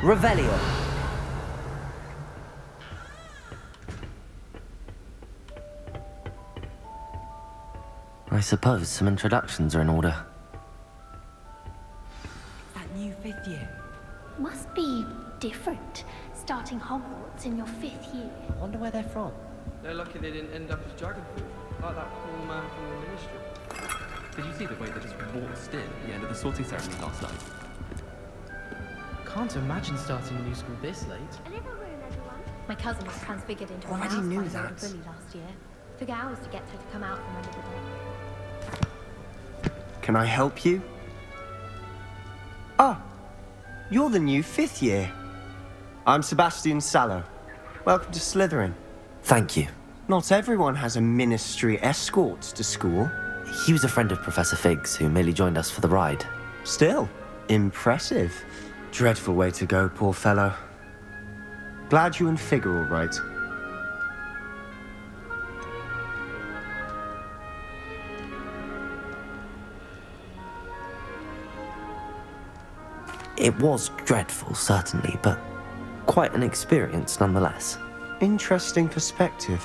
Revelio. I suppose some introductions are in order. That new 5th year. Must be different, starting Hogwarts in your 5th year. I wonder where they're from. They're lucky they didn't end up as dragon food, like that poor man from the ministry. Did you see the way they just waltzed in at the end of the sorting ceremony last night? Can't imagine starting a new school this late. A little room, everyone. My cousin was transfigured into a Already mouse knew by a little that. bully last year. Took hours to get her to come out from under the door. Can I help you? Ah, you're the new 5th year. I'm Sebastian Sallow. Welcome to Slytherin. Thank you. Not everyone has a ministry escort to school. He was a friend of Professor Fig's who merely joined us for the ride. Still, impressive. Dreadful way to go, poor fellow. Glad you and Fig are all right. It was dreadful, certainly, but quite an experience nonetheless. Interesting perspective.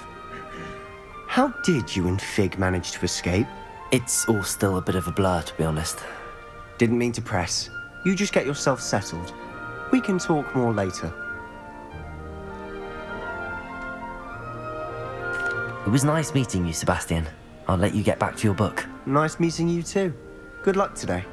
How did you and Fig manage to escape? It's all still a bit of a blur, to be honest. Didn't mean to press. You just get yourself settled. We can talk more later. It was nice meeting you, Sebastian. I'll let you get back to your book. Nice meeting you too. Good luck today.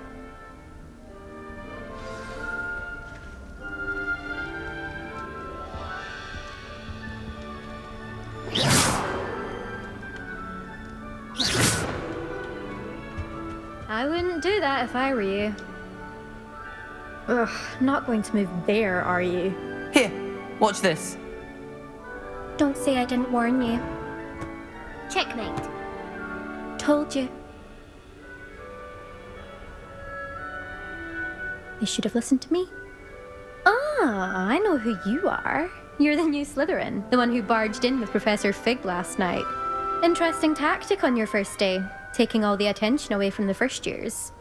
I wouldn't do that if I were you. Ugh, not going to move there, are you? Here, watch this. Don't say I didn't warn you. Checkmate. Told you. You should have listened to me. Ah, I know who you are. You're the new Slytherin, the one who barged in with Professor Fig last night. Interesting tactic on your first day, taking all the attention away from the first years.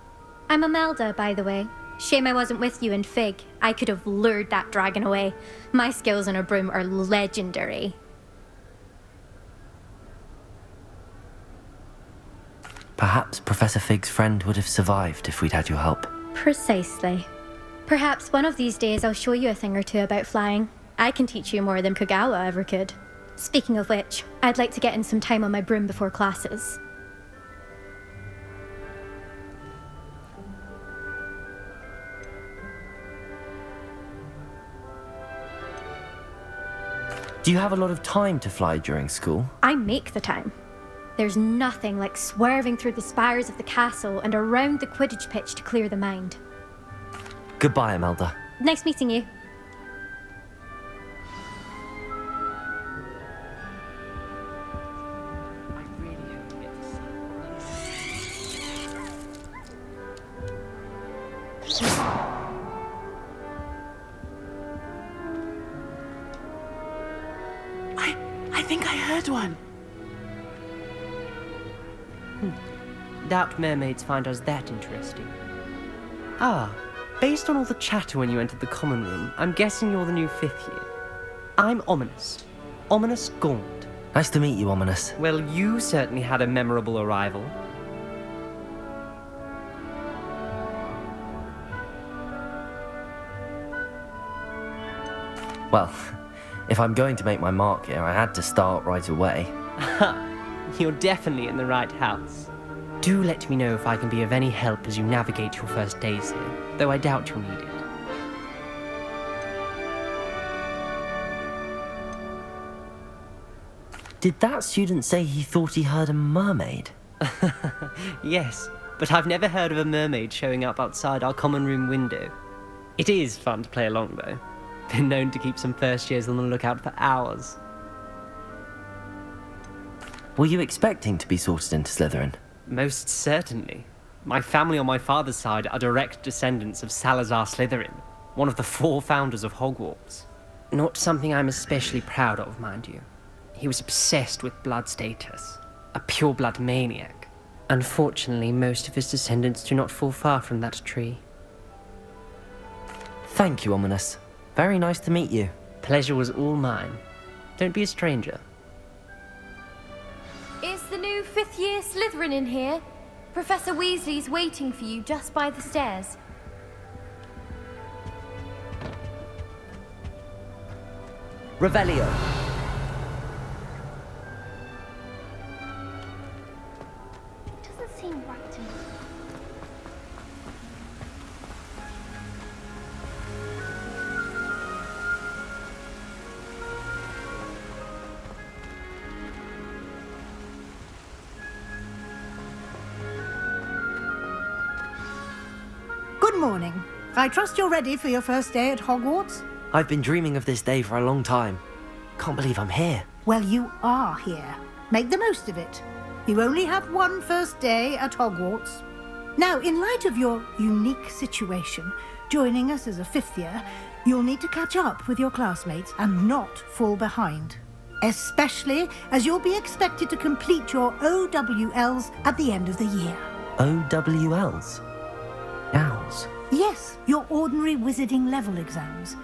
I'm Imelda, by the way. Shame I wasn't with you and Fig. I could have lured that dragon away. My skills on a broom are legendary. Perhaps Professor Fig's friend would have survived if we'd had your help. Precisely. Perhaps one of these days I'll show you a thing or two about flying. I can teach you more than Kogawa ever could. Speaking of which, I'd like to get in some time on my broom before classes. Do you have a lot of time to fly during school? I make the time. There's nothing like swerving through the spires of the castle and around the Quidditch pitch to clear the mind. Goodbye, Imelda. Nice meeting you. I really hope we get to see. I think I heard one. Doubt mermaids find us that interesting. Ah, based on all the chatter when you entered the common room, I'm guessing you're the new 5th year. I'm Ominous. Ominous Gaunt. Nice to meet you, Ominous. Well, you certainly had a memorable arrival. Well, if I'm going to make my mark here, I had to start right away. You're definitely in the right house. Do let me know if I can be of any help as you navigate your first days here, though I doubt you'll need it. Did that student say he thought he heard a mermaid? Yes, but I've never heard of a mermaid showing up outside our common room window. It is fun to play along, though. Been known to keep some first years on the lookout for hours. Were you expecting to be sorted into Slytherin? Most certainly. My family on my father's side are direct descendants of Salazar Slytherin, one of the 4 founders of Hogwarts. Not something I'm especially proud of, mind you. He was obsessed with blood status, a pure-blood maniac. Unfortunately, most of his descendants do not fall far from that tree. Thank you, Ominous. Very nice to meet you. Pleasure was all mine. Don't be a stranger. Is the new fifth-year Slytherin in here? Professor Weasley's waiting for you just by the stairs. Revelio. Doesn't seem right to me. Good morning. I trust you're ready for your first day at Hogwarts? I've been dreaming of this day for a long time. Can't believe I'm here. Well, you are here. Make the most of it. You only have one first day at Hogwarts. Now, in light of your unique situation, joining us as a fifth year, you'll need to catch up with your classmates and not fall behind. Especially as you'll be expected to complete your OWLs at the end of the year. OWLs? Owls? Yes, your ordinary wizarding level exams.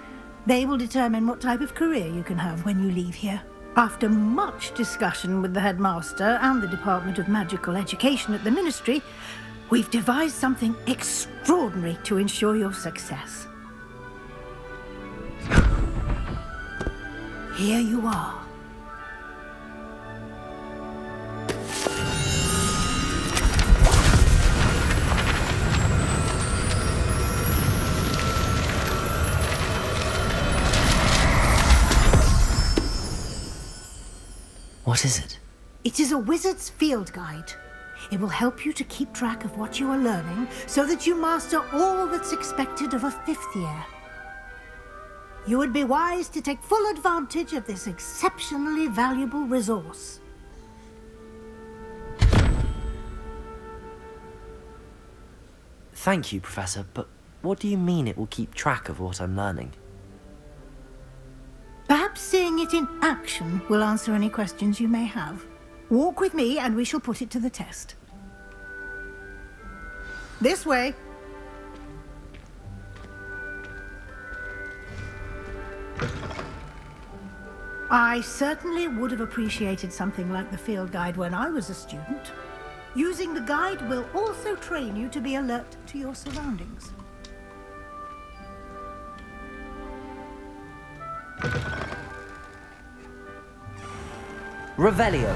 They will determine what type of career you can have when you leave here. After much discussion with the headmaster and the Department of Magical Education at the Ministry, we've devised something extraordinary to ensure your success. Here you are. What is it? It is a wizard's field guide. It will help you to keep track of what you are learning so that you master all that's expected of a fifth year. You would be wise to take full advantage of this exceptionally valuable resource. Thank you, Professor, but what do you mean it will keep track of what I'm learning? Perhaps seeing it in action will answer any questions you may have. Walk with me and we shall put it to the test. This way. I certainly would have appreciated something like the field guide when I was a student. Using the guide will also train you to be alert to your surroundings. Revelio.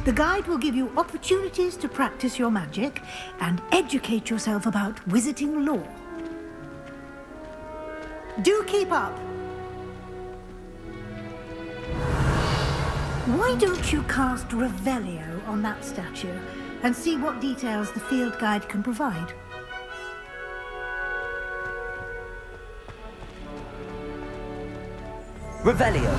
The guide will give you opportunities to practice your magic and educate yourself about wizarding lore. Do keep up. Why don't you cast Revelio on that statue and see what details the field guide can provide? Revelio.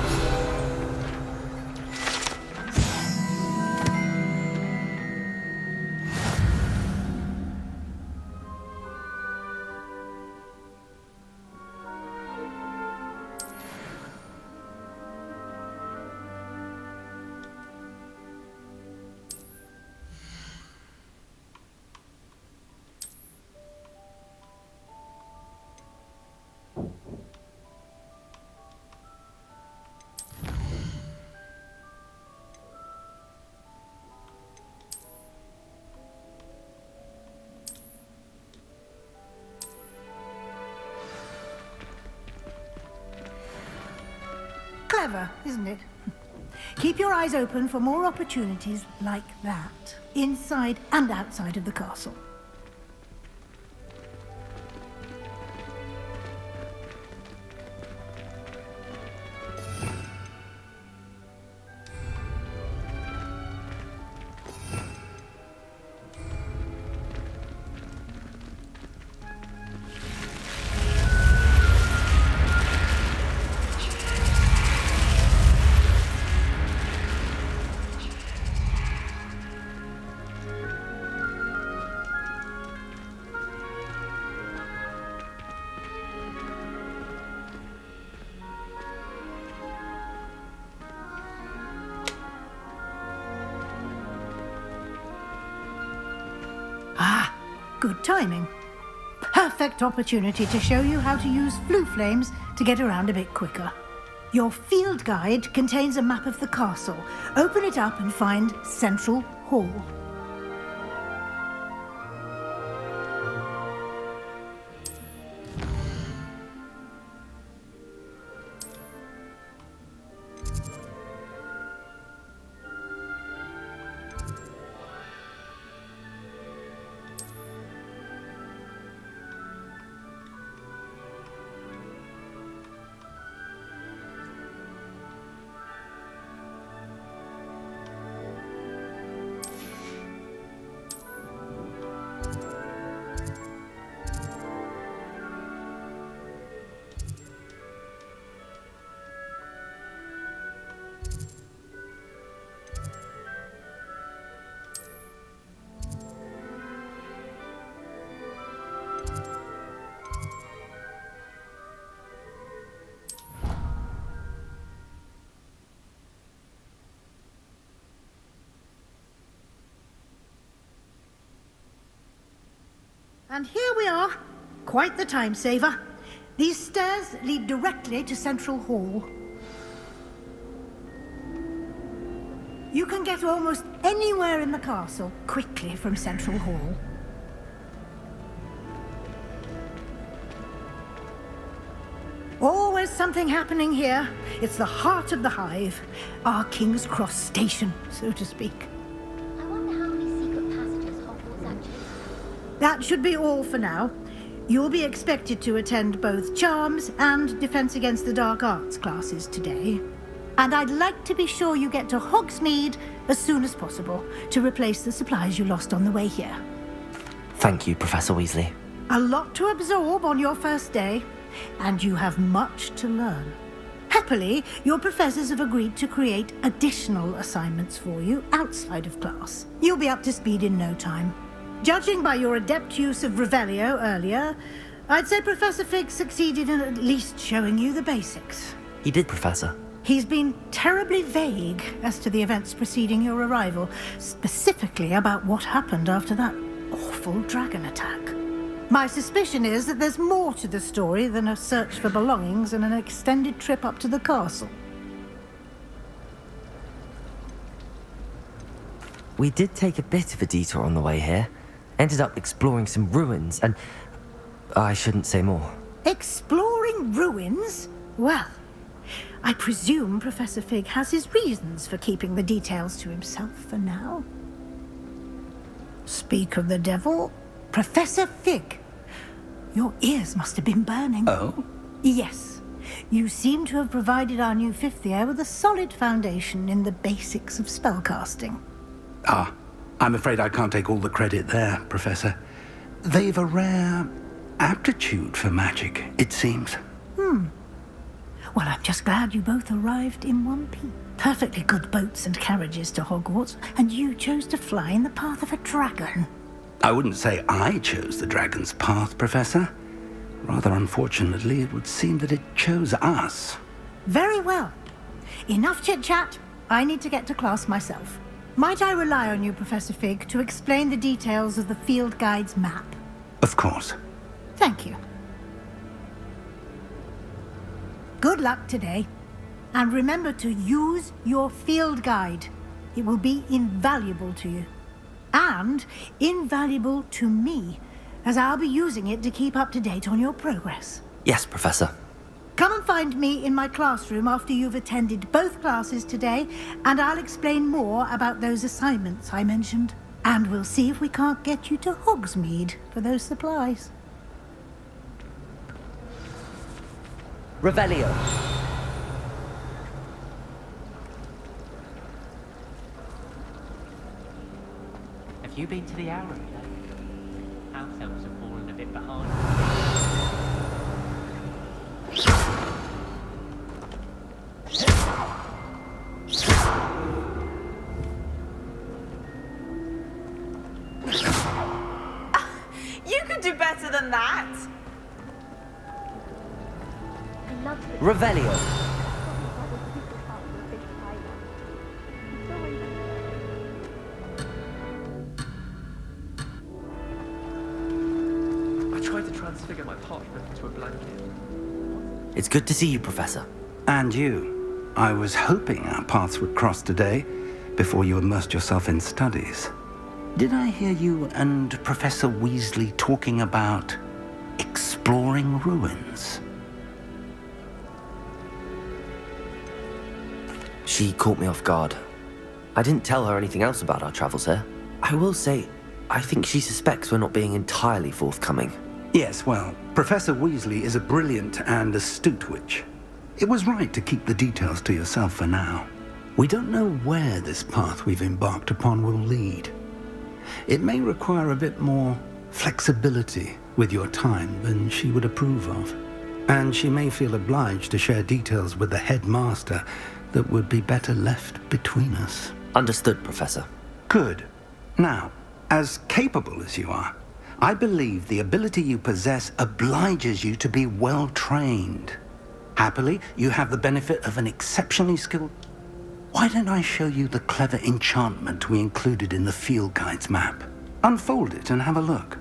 Clever, isn't it? Keep your eyes open for more opportunities like that, inside and outside of the castle. Good timing. Perfect opportunity to show you how to use flue flames to get around a bit quicker. Your field guide contains a map of the castle. Open it up and find Central Hall. And here we are. Quite the time saver. These stairs lead directly to Central Hall. You can get almost anywhere in the castle quickly from Central Hall. Always something happening here. It's the heart of the hive. Our King's Cross station, so to speak. I wonder how many secret passages Hogwarts actually has. That should be all for now. You'll be expected to attend both Charms and Defense Against the Dark Arts classes today. And I'd like to be sure you get to Hogsmeade as soon as possible to replace the supplies you lost on the way here. Thank you, Professor Weasley. A lot to absorb on your first day, and you have much to learn. Happily, your professors have agreed to create additional assignments for you outside of class. You'll be up to speed in no time. Judging by your adept use of Revelio earlier, I'd say Professor Fig succeeded in at least showing you the basics. He did, Professor. He's been terribly vague as to the events preceding your arrival, specifically about what happened after that awful dragon attack. My suspicion is that there's more to the story than a search for belongings and an extended trip up to the castle. We did take a bit of a detour on the way here. Ended up exploring some ruins and... I shouldn't say more. Exploring ruins? Well, I presume Professor Fig has his reasons for keeping the details to himself for now. Speak of the devil, Professor Fig. Your ears must have been burning. Oh? Yes. You seem to have provided our new fifth year with a solid foundation in the basics of spellcasting. Ah, I'm afraid I can't take all the credit there, Professor. They've a rare aptitude for magic, it seems. Well, I'm just glad you both arrived in one piece. Perfectly good boats and carriages to Hogwarts, and you chose to fly in the path of a dragon. I wouldn't say I chose the dragon's path, Professor. Rather unfortunately, it would seem that it chose us. Very well. Enough chit-chat. I need to get to class myself. Might I rely on you, Professor Fig, to explain the details of the field guide's map? Of course. Thank you. Good luck today. And remember to use your field guide. It will be invaluable to you. And invaluable to me, as I'll be using it to keep up to date on your progress. Yes, Professor. Come and find me in my classroom after you've attended both classes today, and I'll explain more about those assignments I mentioned. And we'll see if we can't get you to Hogsmeade for those supplies. Revelio. Have you been to the Arrow yet? House elves have fallen a bit behind. You could do better than that. Revelio. It's good to see you, Professor. And you. I was hoping our paths would cross today, before you immersed yourself in studies. Did I hear you and Professor Weasley talking about exploring ruins? She caught me off guard. I didn't tell her anything else about our travels here. I will say, I think she suspects we're not being entirely forthcoming. Yes, well, Professor Weasley is a brilliant and astute witch. It was right to keep the details to yourself for now. We don't know where this path we've embarked upon will lead. It may require a bit more flexibility with your time than she would approve of. And she may feel obliged to share details with the headmaster that would be better left between us. Understood, Professor. Good. Now, as capable as you are, I believe the ability you possess obliges you to be well trained. Happily, you have the benefit of an exceptionally skilled... Why don't I show you the clever enchantment we included in the field guide's map? Unfold it and have a look.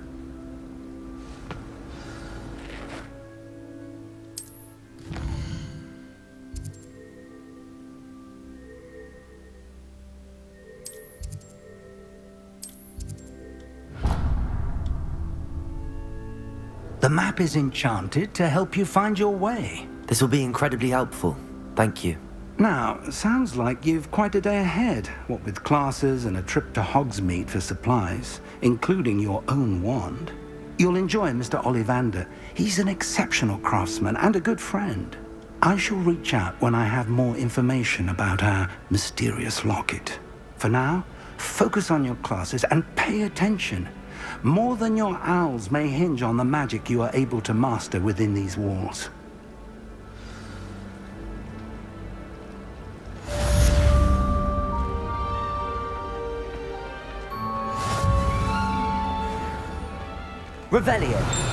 The map is enchanted to help you find your way. This will be incredibly helpful. Thank you. Now, sounds like you've quite a day ahead, what with classes and a trip to Hogsmeade for supplies, including your own wand. You'll enjoy Mr. Ollivander. He's an exceptional craftsman and a good friend. I shall reach out when I have more information about our mysterious locket. For now, focus on your classes and pay attention. More than your owls may hinge on the magic you are able to master within these walls. Revelio.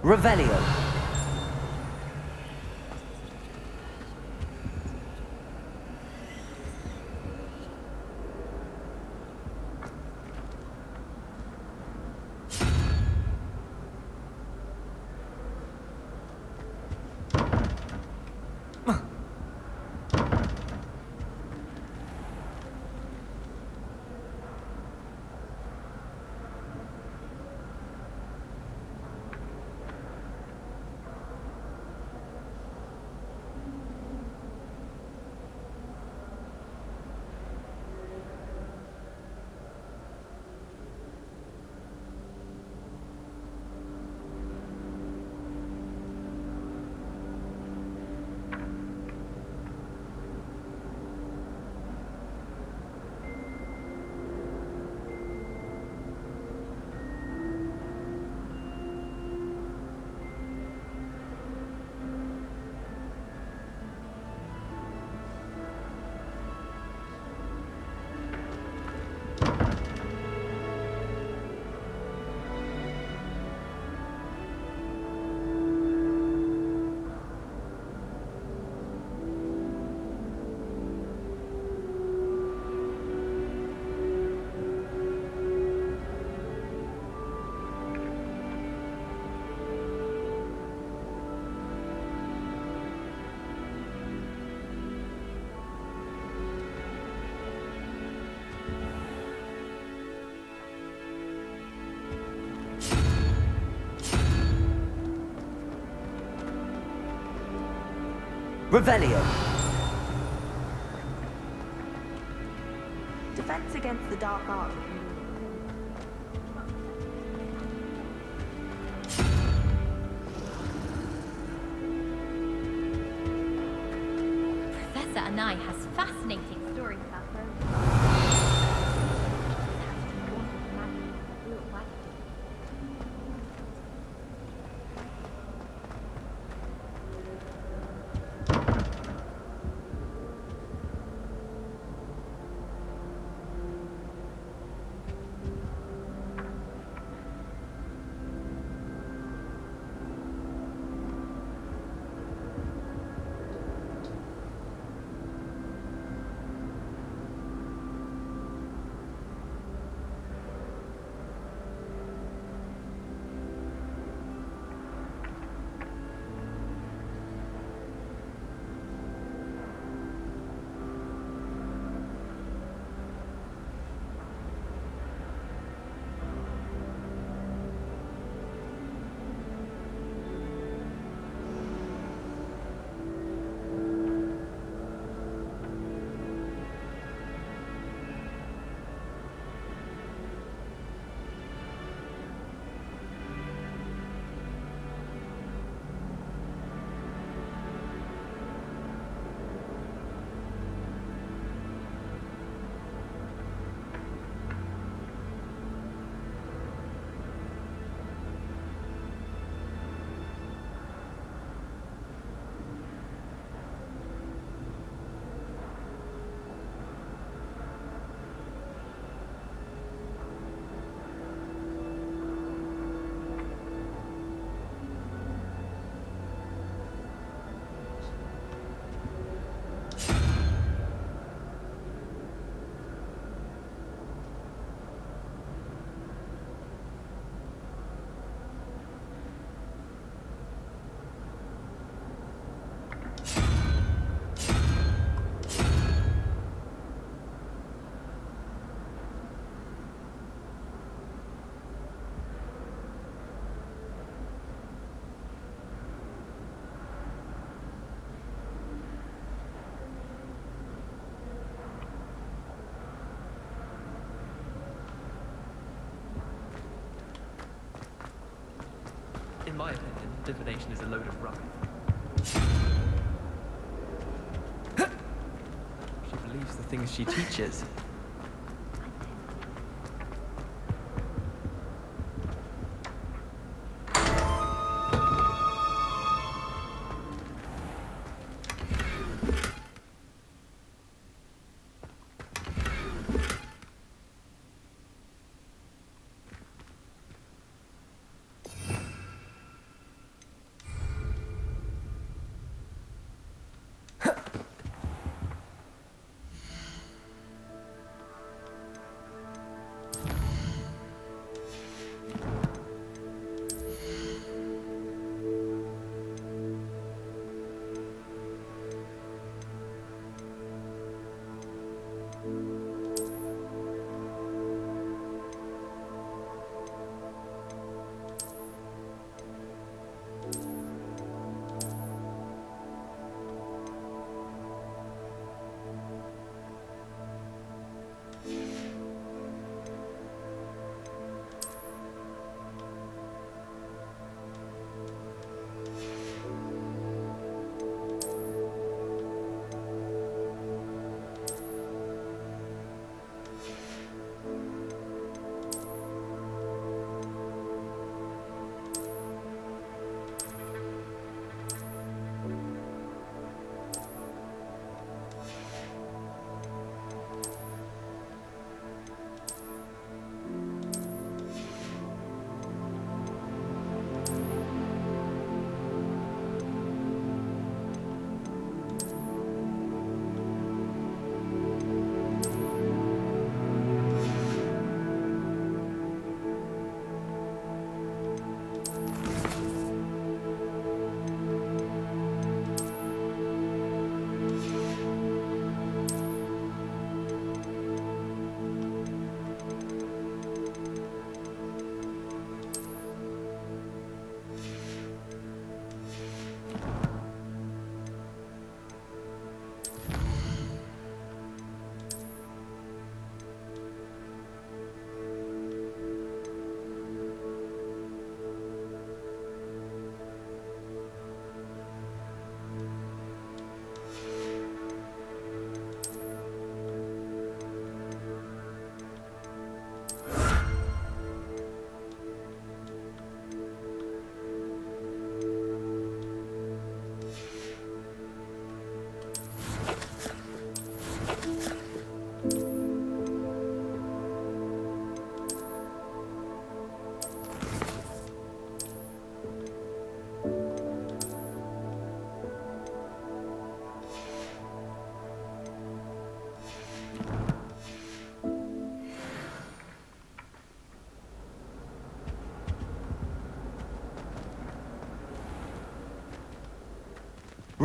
Revelio. Revelio. Defense against the dark arts. Professor Anai has fascinating stories about her. In my opinion, divination is a load of rubbish. She believes the things she teaches.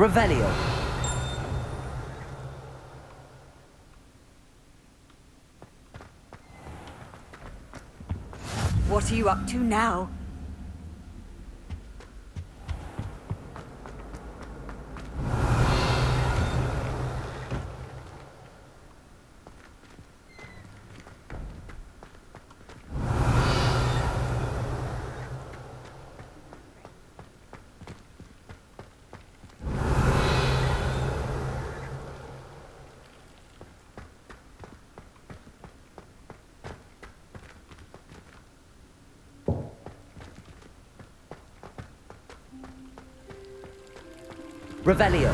Revelio. What are you up to now? Revelio.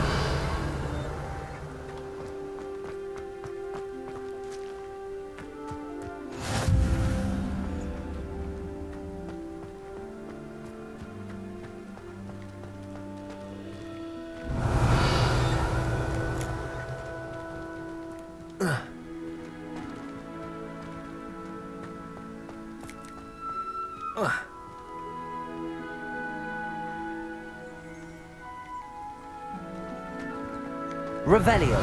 Revelio.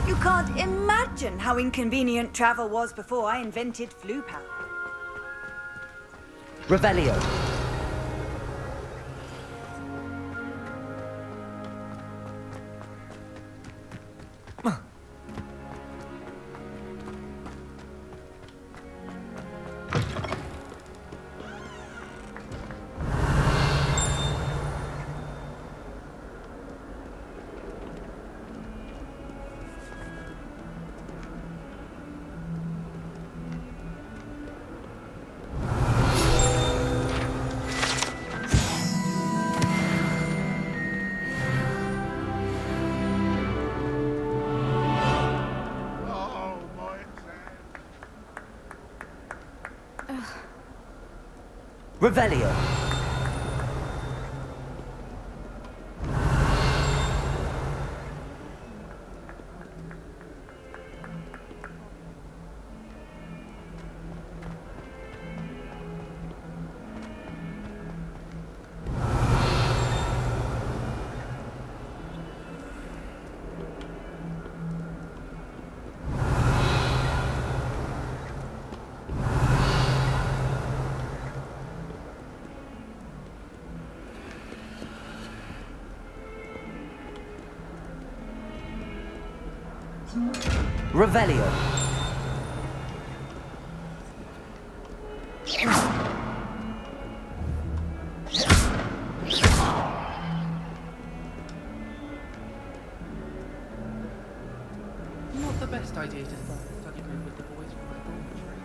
You can't imagine how inconvenient travel was before I invented flu power. Revelio. Revelio. Revelio. Not the best idea to start a study group with the boys from my dormitory.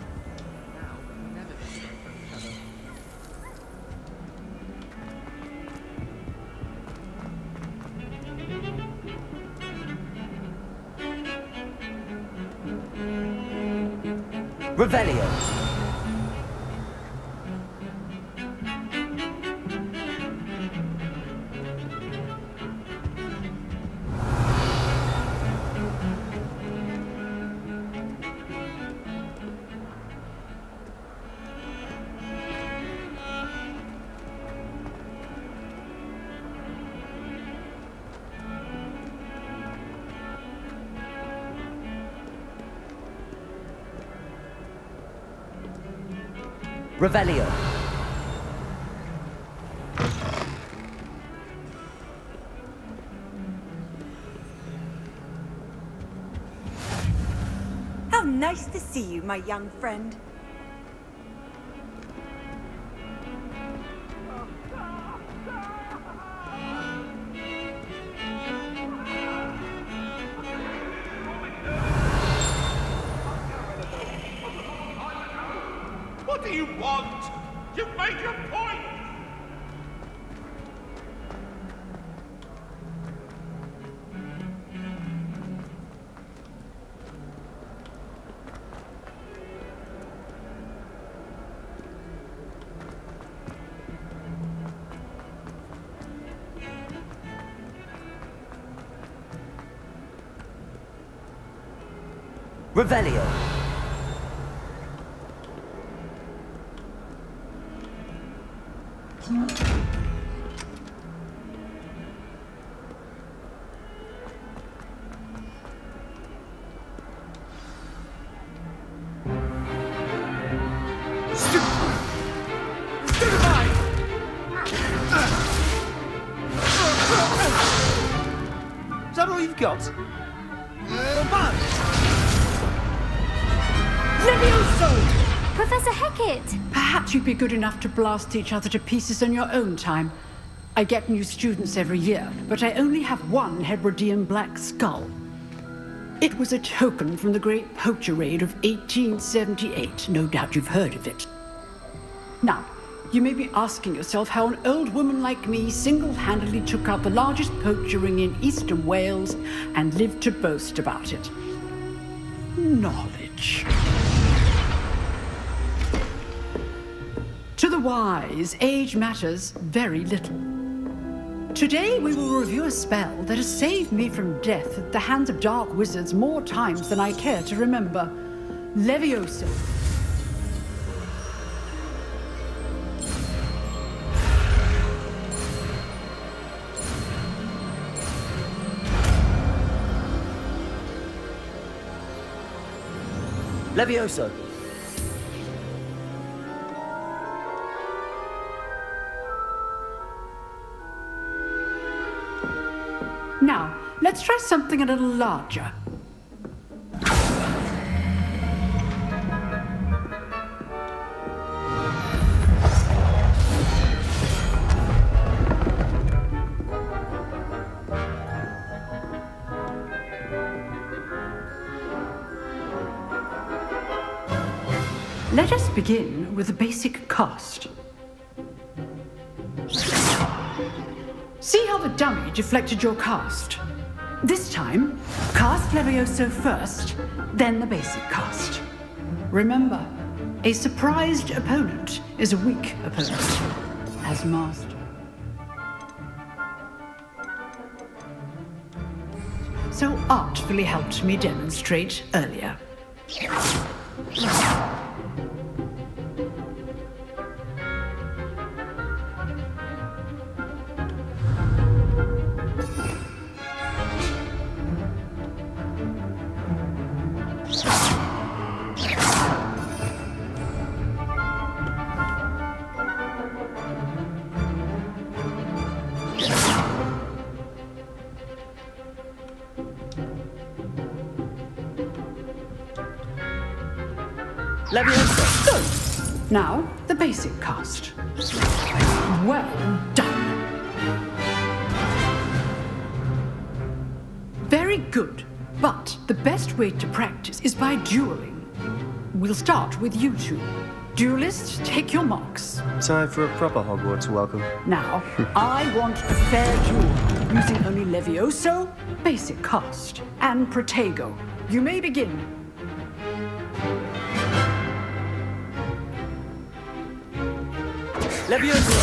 Now, we'll never get away from each other. Revelio. Revelio. How nice to see you, my young friend. What do you want? You've made your point! Revelio. Is that all you've got? Levioso! Professor Hecat! Perhaps you'd be good enough to blast each other to pieces in your own time. I get new students every year, but I only have one Hebridean black skull. It was a token from the Great Poacher Raid of 1878. No doubt you've heard of it. Now, you may be asking yourself how an old woman like me single-handedly took out the largest poacher ring in eastern Wales and lived to boast about it. Knowledge. To the wise, age matters very little. Today we will review a spell that has saved me from death at the hands of dark wizards more times than I care to remember. Levioso. Levioso. Now, let's try something a little larger. Let us begin with the basic cast. See how the dummy deflected your cast? This time, cast Levioso first, then the basic cast. Remember, a surprised opponent is a weak opponent, as master. So artfully helped me demonstrate earlier. Levioso. Good. Now, the basic cast. Well done. Very good. But the best way to practice is by dueling. We'll start with you two. Duelists, take your marks. Time for a proper Hogwarts welcome. Now, I want a fair duel, using only Levioso, basic cast, and Protego. You may begin. Levioso.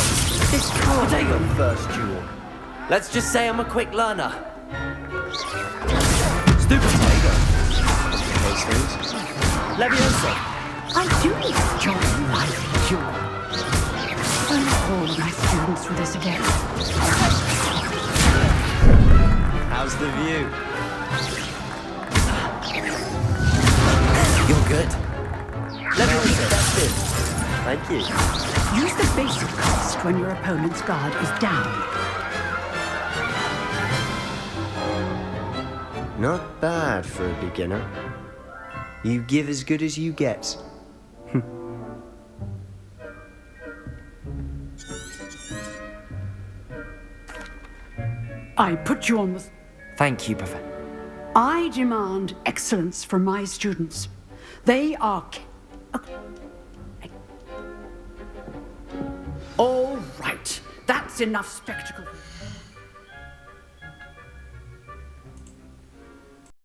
It's Protego first duel. Let's just say I'm a quick learner. Stupid Protego. Those things. Levioso. I do enjoy life duel. I'll call my students for this again. How's the view? You're good. Levioso, that's it. Thank you. Use the basic cast when your opponent's guard is down. Not bad for a beginner. You give as good as you get. I put you on the... Thank you, Professor. I demand excellence from my students. They are... All right. That's enough spectacle.